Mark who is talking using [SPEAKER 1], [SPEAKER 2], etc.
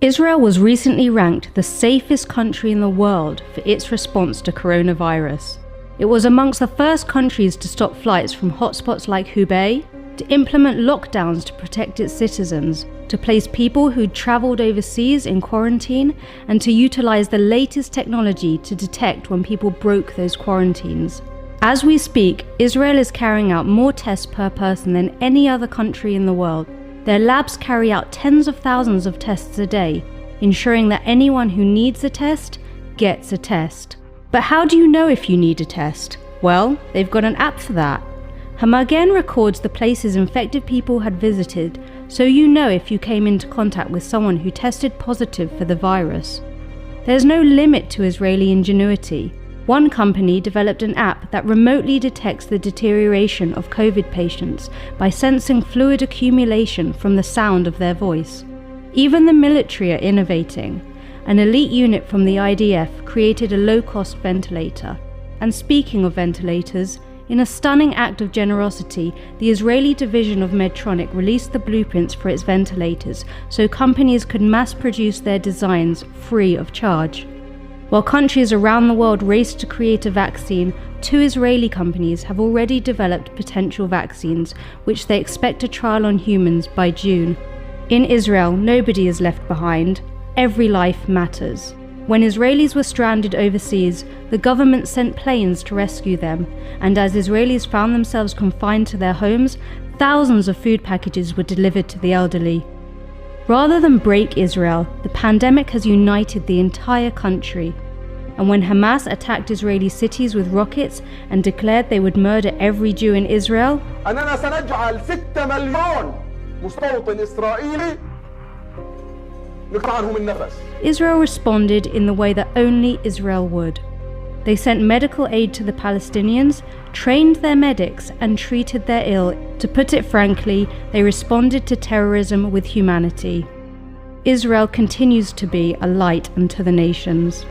[SPEAKER 1] Israel was recently ranked the safest country in the world for its response to coronavirus. It was amongst the first countries to stop flights from hotspots like Hubei, to implement lockdowns to protect its citizens, to place people who'd travelled overseas in quarantine, and to utilise the latest technology to detect when people broke those quarantines. As we speak, Israel is carrying out more tests per person than any other country in the world. Their labs carry out tens of thousands of tests a day, ensuring that anyone who needs a test gets a test. But how do you know if you need a test? Well, they've got an app for that. Hamagen records the places infected people had visited, so you know if you came into contact with someone who tested positive for the virus. There's no limit to Israeli ingenuity. One company developed an app that remotely detects the deterioration of COVID patients by sensing fluid accumulation from the sound of their voice. Even the military are innovating. An elite unit from the IDF created a low-cost ventilator. And speaking of ventilators, in a stunning act of generosity, the Israeli division of Medtronic released the blueprints for its ventilators so companies could mass-produce their designs free of charge. While countries around the world race to create a vaccine, 2 Israeli companies have already developed potential vaccines, which they expect to trial on humans by June. In Israel, nobody is left behind. Every life matters. When Israelis were stranded overseas, the government sent planes to rescue them, and as Israelis found themselves confined to their homes, thousands of food packages were delivered to the elderly. Rather than break Israel, the pandemic has united the entire country. And when Hamas attacked Israeli cities with rockets and declared they would murder every Jew in Israel,
[SPEAKER 2] أننا سنجعل 6 مليون مستوطن إسرائيلي نقطع عنهم النفس.
[SPEAKER 1] Israel responded in the way that only Israel would. They sent medical aid to the Palestinians, trained their medics, and treated their ill. To put it frankly, they responded to terrorism with humanity. Israel continues to be a light unto the nations.